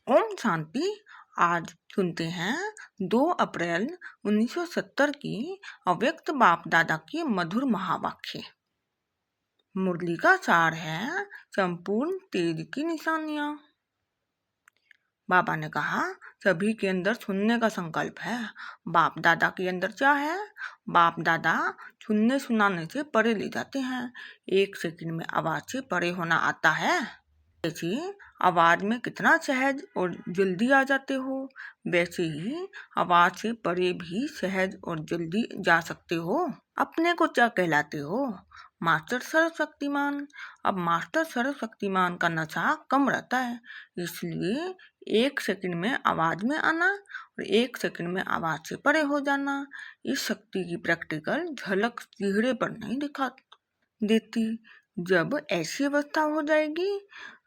ओम शांति। आज सुनते हैं 2 अप्रैल 1970 की अव्यक्त बाप दादा की मधुर महावाक्य। मुरली का सार है संपूर्ण तेज की निशानियां। बाबा ने कहा सभी के अंदर सुनने का संकल्प है। बाप दादा के अंदर क्या है? बाप दादा सुनने सुनाने से परे ले जाते हैं। 1 सेकंड में आवाज से परे होना आता है। जैसे आवाज में कितना सहज और जल्दी आ जाते हो, वैसे ही आवाज से परे भी सहज और जल्दी जा सकते हो। अपने को क्या कहलाते हो? मास्टर सर्वशक्तिमान। अब मास्टर सर्वशक्तिमान का नशा कम रहता है, इसलिए 1 सेकंड में आवाज में आना और 1 सेकंड में आवाज से परे हो जाना, इस शक्ति की प्रैक्टिकल झलक चेहरे पर नहीं दिखा देती। जब ऐसी अवस्था हो जाएगी,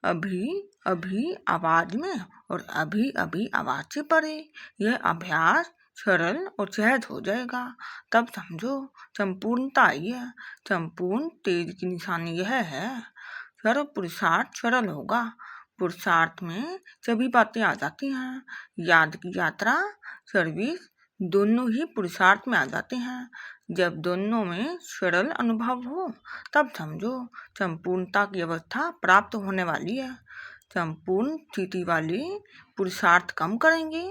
अभी अभी आवाज में और अभी अभी आवाज से परे, यह अभ्यास सरल और सहज हो जाएगा। तब समझो संपूर्णता आई है। संपूर्ण तेज की निशानी यह है, सर्व पुरुषार्थ सरल होगा। पुरुषार्थ में सभी बातें आ जाती हैं। याद की यात्रा, सर्विस दोनों ही पुरुषार्थ में आ जाते हैं। जब दोनों में सरल अनुभव हो, तब समझो संपूर्णता की अवस्था प्राप्त होने वाली है। संपूर्ण स्थिति वाले पुरुषार्थ कम करेंगे,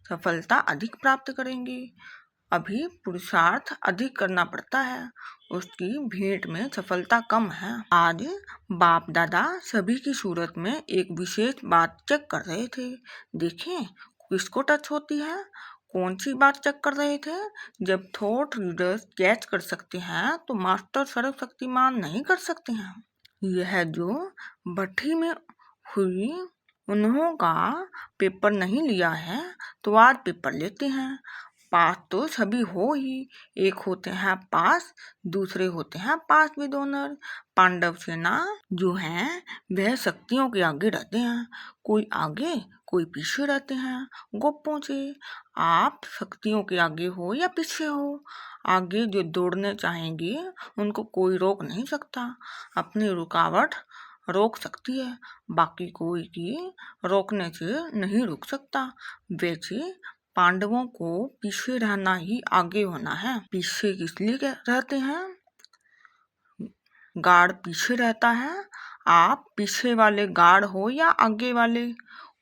सफलता अधिक प्राप्त करेंगे। अभी पुरुषार्थ अधिक करना पड़ता है, उसकी भेंट में सफलता कम है। आज बाप दादा सभी की सूरत में एक विशेष बात चेक कर रहे थे। देखें किसको टच होती है। कौन सी बात चेक कर रहे थे? जब थॉट रीडर्स कैच कर सकते हैं तो मास्टर सर्वशक्तिमान नहीं कर सकते हैं। यह जो भट्टी में हुई उन्हों का पेपर नहीं लिया है तो आज पेपर लेते हैं। पास तो सभी हो ही, एक होते हैं पास, दूसरे होते हैं पास विद ऑनर। पांडव सेना जो है वह शक्तियों के आगे रहते हैं, कोई आगे कोई पीछे रहते हैं। गोपों से आप शक्तियों के आगे हो या पीछे हो, आगे जो दौड़ने चाहेंगे उनको कोई रोक नहीं सकता। अपनी रुकावट रोक सकती है, बाकी कोई की रोकने से नहीं रुक सकता। वैसे पांडवों को पीछे रहना ही आगे होना है। पीछे किस लिए रहते हैं? गार्ड पीछे रहता है। आप पीछे वाले गार्ड हो या आगे वाले?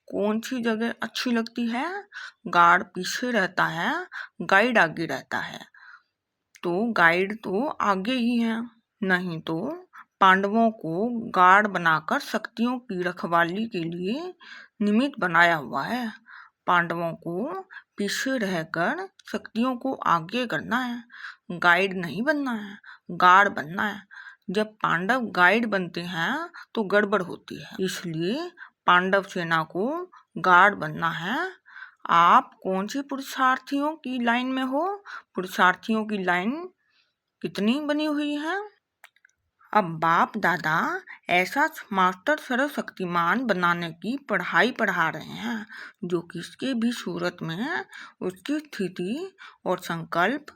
कौन सी जगह अच्छी लगती है? गार्ड पीछे रहता है, गाइड आगे रहता है। तो गाइड तो आगे ही है, नहीं तो पांडवों को गार्ड बनाकर शक्तियों की रखवाली के लिए निमित्त बनाया हुआ है। पांडवों को पीछे रहकर शक्तियों को आगे करना है, गाइड नहीं बनना है, गार्ड बनना है। जब पांडव गाइड बनते हैं तो गड़बड़ होती है, इसलिए पांडव सेना को गार्ड बनना है। आप कौन सी पुरुषार्थियों की लाइन में हो? पुरुषार्थियों की लाइन कितनी बनी हुई है? अब बाप दादा ऐसा मास्टर सर्वशक्तिमान बनाने की पढ़ाई पढ़ा रहे हैं, जो किसके भी सूरत में उसकी स्थिति और संकल्प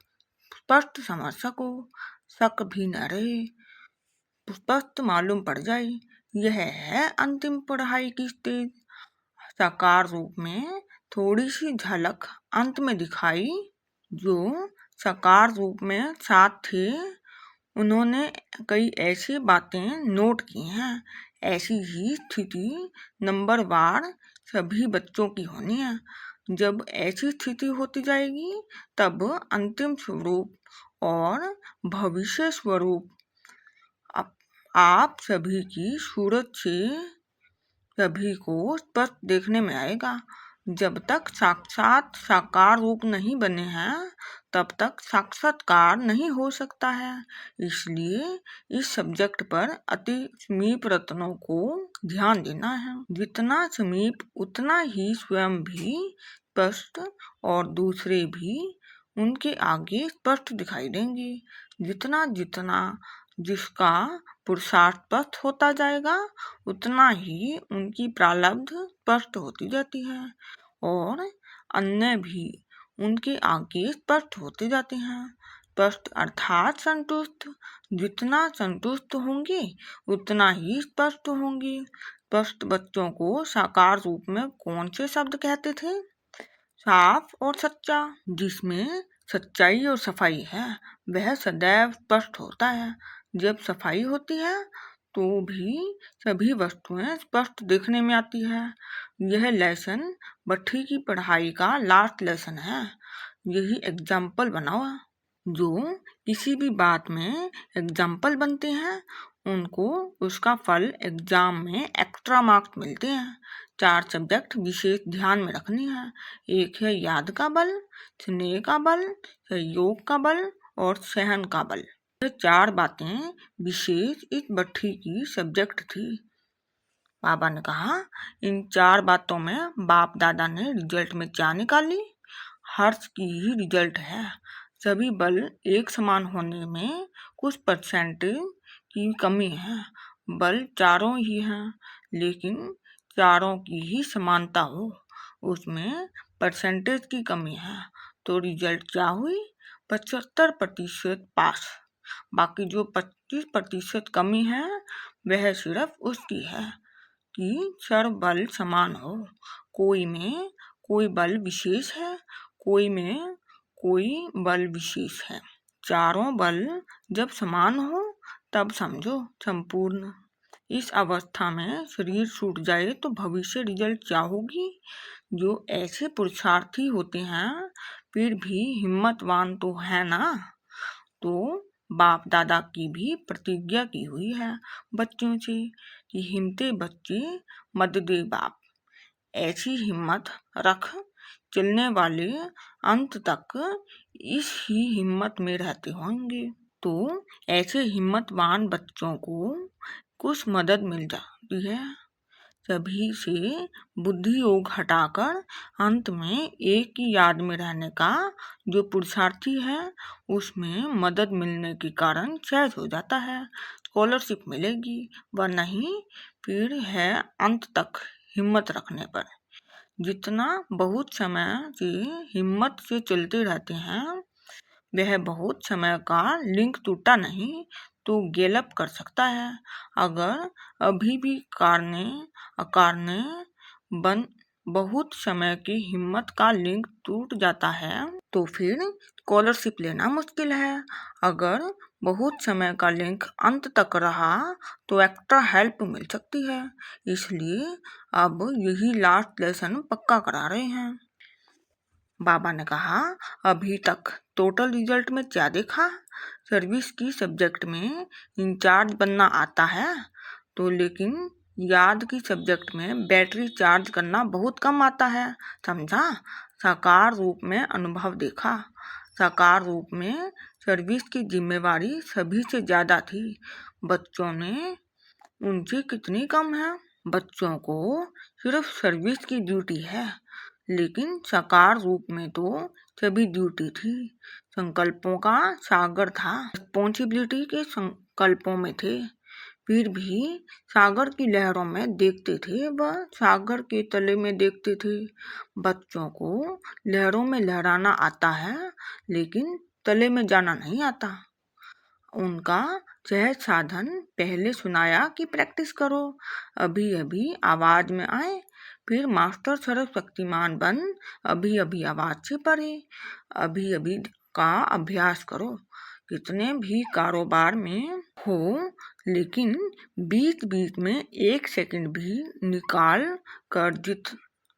स्पष्ट समझ सको, शक भी न रहे, स्पष्ट मालूम पड़ जाए। यह है अंतिम पढ़ाई की स्टेज। साकार रूप में थोड़ी सी झलक अंत में दिखाई। जो साकार रूप में साथ थे उन्होंने कई ऐसी बातें नोट की हैं। ऐसी ही स्थिति नंबरवार सभी बच्चों की होनी है। जब ऐसी स्थिति होती जाएगी, तब अंतिम स्वरूप और भविष्य स्वरूप आप सभी की सूरत से सभी को स्पष्ट देखने में आएगा। जब तक साक्षात साकार रूप नहीं बने हैं, तब तक साक्षात्कार नहीं हो सकता है। इसलिए इस सब्जेक्ट पर अति समीप रत्नों को ध्यान देना है। जितना समीप उतना ही स्वयं भी स्पष्ट और दूसरे भी उनके आगे स्पष्ट दिखाई देंगे। जितना जितना जिसका पुरुषार्थ स्पष्ट होता जाएगा, उतना ही उनकी प्रारब्ध स्पष्ट होती जाती है और अन्य भी उनके आगे स्पष्ट होते जाते हैं। स्पष्ट अर्थात संतुष्ट। जितना संतुष्ट होंगे उतना ही स्पष्ट होंगे। स्पष्ट बच्चों को साकार रूप में कौन से शब्द कहते थे? साफ और सच्चा। जिसमें सच्चाई और सफाई है वह सदैव स्पष्ट होता है। जब सफाई होती है तो भी सभी वस्तुएं स्पष्ट देखने में आती है। यह लेसन भट्ठी की पढ़ाई का लास्ट लेसन है। यही एग्जाम्पल बनाओ। जो किसी भी बात में एग्जाम्पल बनते हैं उनको उसका फल एग्जाम में एक्स्ट्रा मार्क्स मिलते हैं। 4 सब्जेक्ट विशेष ध्यान में रखनी है। एक है याद का बल, स्नेह का बल, सहयोग का बल और सहन का बल। ये 4 बातें विशेष इस भट्ठी की सब्जेक्ट थी। बाबा ने कहा, इन 4 बातों में बाप दादा ने रिजल्ट में क्या निकाली? हर्ष की ही रिजल्ट है। सभी बल एक समान होने में कुछ परसेंटेज की कमी है। बल चारों ही हैं, लेकिन चारों की ही समानता हो उसमें परसेंटेज की कमी है। तो रिजल्ट क्या हुई? 75% पास। बाकी जो 25% कमी है वह सिर्फ उसकी है कि सर्व बल समान हो। कोई में कोई बल विशेष है, कोई में कोई बल विशेष है। चारों बल जब समान हो तब समझो संपूर्ण। इस अवस्था में शरीर छूट जाए तो भविष्य रिजल्ट क्या होगी? जो ऐसे पुरुषार्थी होते हैं फिर भी हिम्मतवान तो है ना। तो बाप दादा की भी प्रतिज्ञा की हुई है बच्चों से कि हिम्मते बच्चे मत दे बाप। ऐसी हिम्मत रख चलने वाले अंत तक इस ही हिम्मत में रहते होंगे। तो ऐसे हिम्मतवान बच्चों को कुछ मदद मिल जाती है। सभी से बुद्धि योग हटाकर अंत में एक ही याद में रहने का जो पुरुषार्थी है उसमें मदद मिलने के कारण सहज हो जाता है। स्कॉलरशिप मिलेगी, वह नहीं फिर है अंत तक हिम्मत रखने पर। जितना बहुत समय से हिम्मत से चलते रहते हैं वह बहुत समय का लिंक टूटा नहीं तो गैलअप कर सकता है। अगर अभी भी कारने अकारने बन बहुत समय की हिम्मत का लिंक टूट जाता है तो फिर स्कॉलरशिप लेना मुश्किल है। अगर बहुत समय का लिंक अंत तक रहा तो एक्स्ट्रा हेल्प मिल सकती है। इसलिए अब यही लास्ट लेसन पक्का करा रहे हैं। बाबा ने कहा, अभी तक टोटल रिजल्ट में क्या देखा? सर्विस की सब्जेक्ट में इंचार्ज बनना आता है तो लेकिन याद की सब्जेक्ट में बैटरी चार्ज करना बहुत कम आता है। समझा? साकार रूप में अनुभव देखा। साकार रूप में सर्विस की जिम्मेवारी सभी से ज़्यादा थी। बच्चों ने उनसे कितनी कम है? बच्चों को सिर्फ सर्विस की ड्यूटी है, लेकिन साकार रूप में तो सभी ड्यूटी थी। संकल्पों का सागर था, रिस्पॉन्सिबिलिटी के संकल्पों में थे। फिर भी सागर की लहरों में देखते थे, वह सागर के तले में देखते थे। बच्चों को लहरों में लहराना आता है लेकिन तले में जाना नहीं आता। उनका सहज साधन पहले सुनाया कि प्रैक्टिस करो, अभी अभी आवाज में आए, फिर मास्टर सर्वशक्तिमान बन अभी अभी आवाज से पढ़े, अभी अभी का अभ्यास करो। कितने भी कारोबार में हो लेकिन बीच बीच में 1 सेकंड भी निकाल कर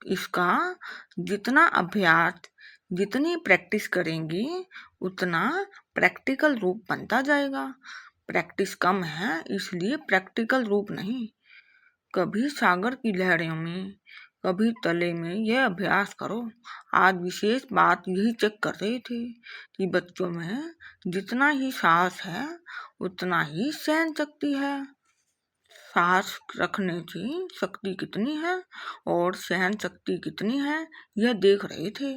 इसका जितना अभ्यास जितनी प्रैक्टिस करेंगे उतना प्रैक्टिकल रूप बनता जाएगा। प्रैक्टिस कम है इसलिए प्रैक्टिकल रूप नहीं। कभी सागर की लहरों में कभी तले में यह अभ्यास करो। आज विशेष बात यही चेक कर रहे थे कि बच्चों में जितना ही साहस है उतना ही सहन शक्ति है। साहस रखने की शक्ति कितनी है और सहन शक्ति कितनी है यह देख रहे थे।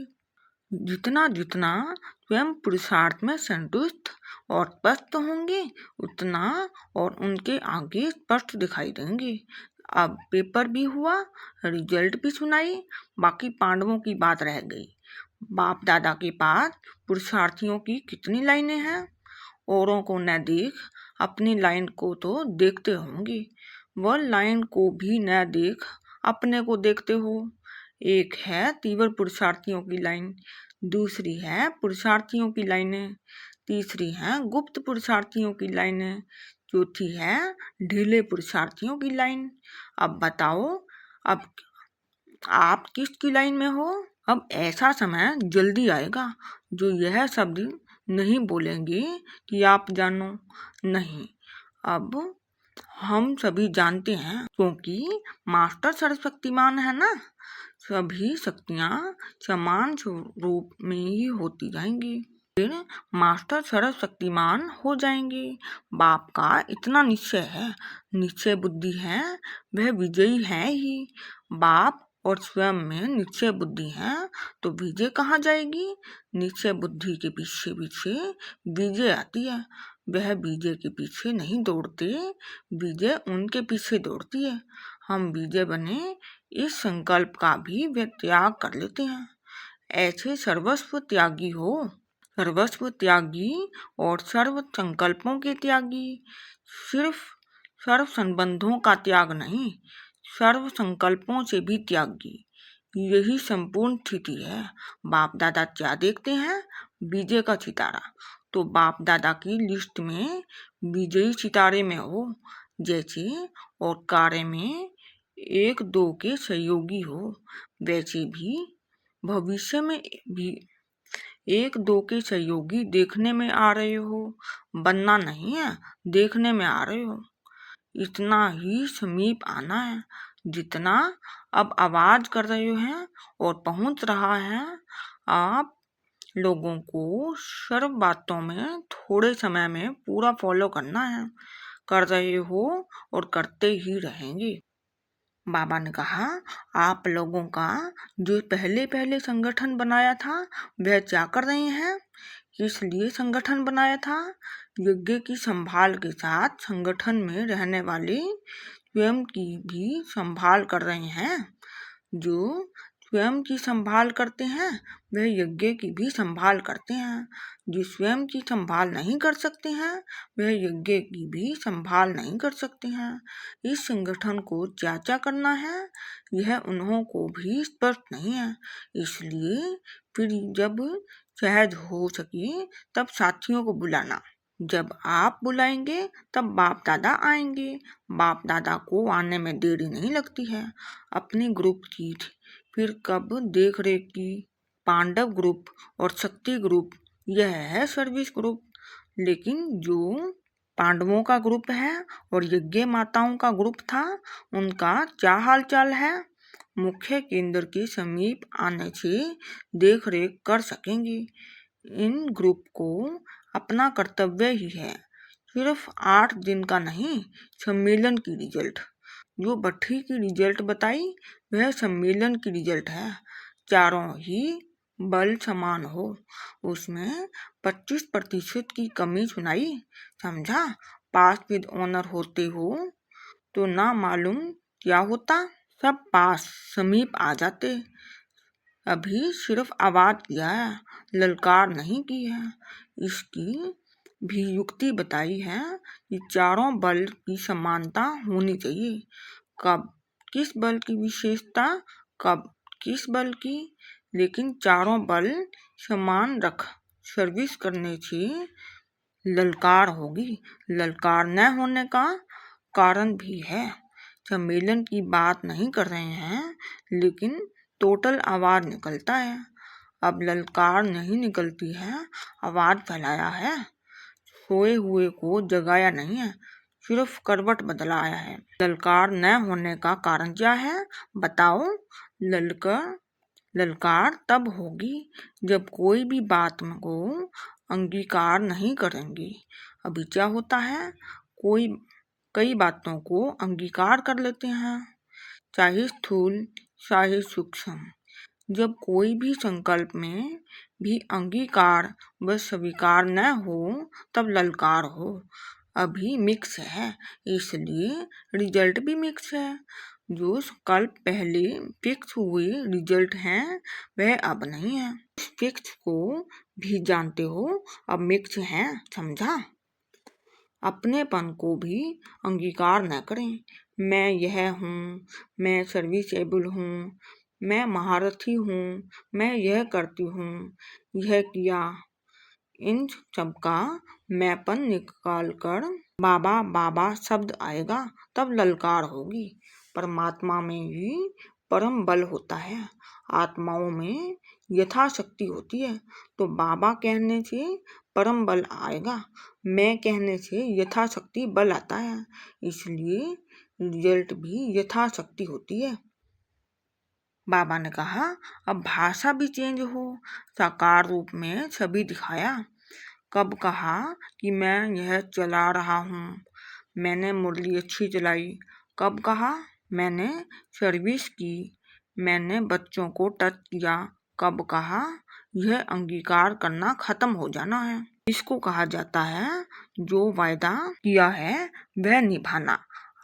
जितना जितना स्वयं पुरुषार्थ में संतुष्ट और स्पष्ट होंगे उतना और उनके आगे स्पष्ट दिखाई देंगे। अब पेपर भी हुआ, रिजल्ट भी सुनाई, बाकी पांडवों की बात रह गई। बाप दादा के पास पुरुषार्थियों की कितनी लाइनें हैं? औरों को न देख अपनी लाइन को तो देखते होंगे। वह लाइन को भी न देख अपने को देखते हो। एक है तीव्र पुरुषार्थियों की लाइन, दूसरी है पुरुषार्थियों की लाइनें, तीसरी है गुप्त पुरुषार्थियों की लाइनें, चौथी है ढीले पुरुषार्थियों की लाइन। अब बताओ, अब आप किसकी लाइन में हो? अब ऐसा समय जल्दी आएगा जो यह शब्द नहीं बोलेंगे कि आप जानो। नहीं, अब हम सभी जानते हैं, क्योंकि मास्टर सर्वशक्तिमान है ना। सभी शक्तियाँ समान रूप में ही होती जाएंगी, फिर मास्टर सर्वशक्तिमान हो जाएंगे। बाप का इतना निश्चय है, निश्चय बुद्धि है, वह विजयी है ही। बाप और स्वयं में निश्चय बुद्धि है तो विजय कहाँ जाएगी? निश्चय बुद्धि के पीछे पीछे विजय आती है। वह विजय के पीछे नहीं दौड़ते, विजय उनके पीछे दौड़ती है। हम विजय बने इस संकल्प का भी वे त्याग कर लेते हैं। ऐसे सर्वस्व त्यागी हो, सर्वस्व त्यागी और सर्व संकल्पों के त्यागी। सिर्फ सर्व संबंधों का त्याग नहीं, सर्व संकल्पों से भी त्यागी। यही संपूर्ण स्थिति है। बाप दादा क्या देखते हैं? विजय का सितारा। तो बाप दादा की लिस्ट में विजयी सितारे में हो, जैसे और कार्य में एक दो के सहयोगी हो, वैसे भी भविष्य में भी एक दो के सहयोगी देखने में आ रहे हो। बनना नहीं है, देखने में आ रहे हो। इतना ही समीप आना है जितना अब आवाज कर रहे हैं और पहुंच रहा है। आप लोगों को सर्व बातों में थोड़े समय में पूरा फॉलो करना है। कर रहे हो और करते ही रहेंगे। बाबा ने कहा, आप लोगों का जो पहले पहले संगठन बनाया था वह क्या कर रहे हैं? किस लिए संगठन बनाया था? यज्ञ की संभाल के साथ संगठन में रहने वाले स्वयं की भी संभाल कर रहे हैं। जो स्वयं की संभाल करते हैं वह यज्ञ की भी संभाल करते हैं। जो स्वयं की संभाल नहीं कर सकते हैं वह यज्ञ की भी संभाल नहीं कर सकते हैं। इस संगठन को क्या क्या करना है यह उन्हों को भी स्पष्ट नहीं है। इसलिए फिर जब सहज हो सके तब साथियों को बुलाना। जब आप बुलाएंगे तब बाप दादा आएंगे। बाप दादा को आने में देरी नहीं लगती है। अपनी ग्रुप की फिर कब देख रेख की। पांडव ग्रुप और शक्ति ग्रुप यह है सर्विस ग्रुप। लेकिन जो पांडवों का ग्रुप है और यज्ञ माताओं का ग्रुप था, उनका क्या हाल चाल है? मुख्य केंद्र के समीप आने से देख रेख कर सकेंगे। इन ग्रुप को अपना कर्तव्य ही है। सिर्फ 8 दिन का नहीं, सम्मेलन की रिजल्ट। जो भट्टी की रिजल्ट बताई वह सम्मेलन की रिजल्ट है। चारों ही बल समान हो, उसमें 25% की कमी सुनाई। समझा? पास विद ऑनर होते हो तो ना मालूम क्या होता, सब पास समीप आ जाते। अभी सिर्फ आवाज किया है, ललकार नहीं की है। इसकी भी युक्ति बताई है कि चारों बल की समानता होनी चाहिए। कब किस बल की विशेषता, कब किस बल की, लेकिन चारों बल समान रख सर्विस करने से ललकार होगी। ललकार न होने का कारण भी है। सम्मेलन की बात नहीं कर रहे हैं, लेकिन टोटल आवाज निकलता है। अब ललकार नहीं निकलती है, आवाज फैलाया है। सोए हुए को जगाया नहीं है, सिर्फ करवट बदलाया है। ललकार न होने का कारण क्या है बताओ? ललकार तब होगी जब कोई भी बात को अंगीकार नहीं करेंगे। अभी क्या होता है, कई बातों को अंगीकार कर लेते हैं, चाहे स्थूल चाहे सूक्ष्म। जब कोई भी संकल्प में भी अंगीकार व स्वीकार न हो तब ललकार हो। अभी मिक्स है, इसलिए रिजल्ट भी मिक्स है। जो संकल्प पहले फिक्स हुए रिजल्ट हैं वह अब नहीं है। फिक्स को भी जानते हो, अब मिक्स है। समझा? अपनेपन को भी अंगीकार न करें। मैं यह हूँ, मैं सर्विसेबल हूँ, मैं महारथी हूँ, मैं यह करती हूँ, यह किया। इन सबका मैंपन निकालकर बाबा बाबा शब्द आएगा, तब ललकार होगी। परमात्मा में ही परम बल होता है, आत्माओं में यथाशक्ति होती है। तो बाबा कहने से परम बल आएगा, मैं कहने से यथाशक्ति बल आता है, इसलिए रिजल्ट भी यथाशक्ति होती है। बाबा ने कहा अब भाषा भी चेंज हो, साकार रूप में छवि दिखाया। कब कहा कि मैं यह चला रहा हूँ, मैंने मुरली अच्छी चलाई। कब कहा मैंने सर्विस की, मैंने बच्चों को टच किया। कब कहा यह अंगीकार करना खत्म हो जाना है। इसको कहा जाता है जो वायदा किया है वह निभाना।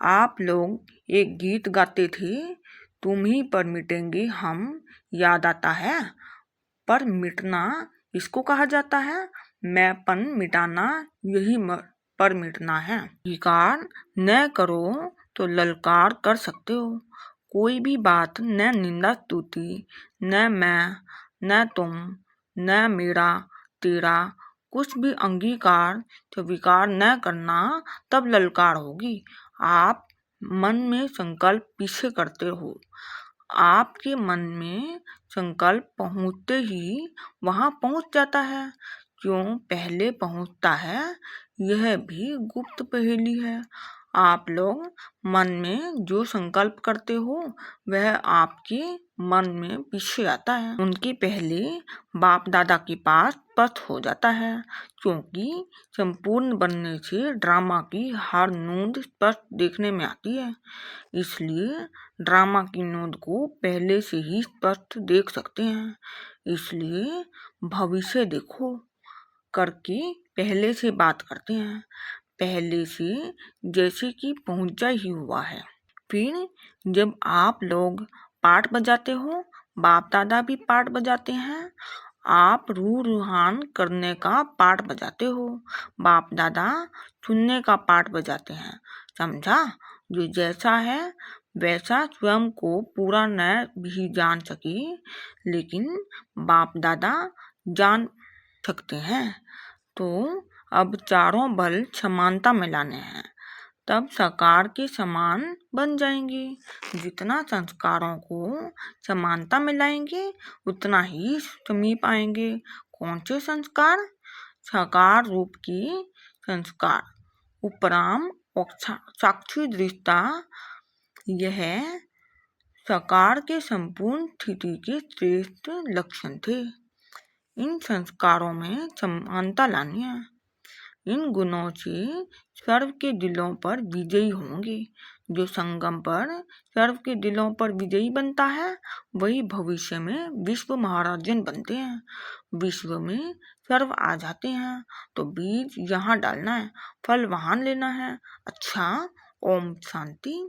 आप लोग एक गीत गाते थे, तुम ही पर मिटेंगे हम, याद आता है? पर मिटना इसको कहा जाता है, मैंपन मिटाना यही पर मिटना है। स्वीकार न करो तो ललकार कर सकते हो। कोई भी बात न निंदा स्तुति, न मैं, न तुम, न मेरा तेरा, कुछ भी अंगीकार स्वीकार न करना, तब ललकार होगी। आप मन में संकल्प पीछे करते हो, आपके मन में संकल्प पहुँचते ही वहाँ पहुँच जाता है। क्यों पहले पहुँचता है, यह भी गुप्त पहेली है। आप लोग मन में जो संकल्प करते हो वह आपके मन में पीछे आता है, उनके पहले बाप दादा के पास स्पष्ट हो जाता है। क्योंकि संपूर्ण बनने से ड्रामा की हर नोंद स्पष्ट देखने में आती है, इसलिए ड्रामा की नोंद को पहले से ही स्पष्ट देख सकते हैं। इसलिए भविष्य देखो करके पहले से बात करते हैं, पहले से जैसे कि पहुंचा ही हुआ है। फिर जब आप लोग पाठ बजाते हो, बाप दादा भी पाठ बजाते हैं, आप रूह रूहान करने का पाठ बजाते हो, बाप दादा सुनने का पाठ बजाते हैं। समझा? जो जैसा है वैसा स्वयं को पूरा न भी जान सके, लेकिन बाप दादा जान सकते हैं। तो अब चारों बल समानता में लाने हैं, तब साकार के समान बन जाएंगे। जितना संस्कारों को समानता में लाएंगे उतना ही समीप आएंगे। कौन से संस्कार? साकार रूप की संस्कार, उपराम और साक्षी दृष्टा, यह साकार के संपूर्ण स्थिति के श्रेष्ठ लक्षण थे। इन संस्कारों में समानता लानी है। इन गुणों से सर्व के दिलों पर विजयी होंगे। जो संगम पर सर्व के दिलों पर विजयी बनता है वही भविष्य में विश्व महाराजन बनते हैं। विश्व में सर्व आ जाते हैं, तो बीज यहाँ डालना है, फल वहाँ लेना है। अच्छा, ओम शांति।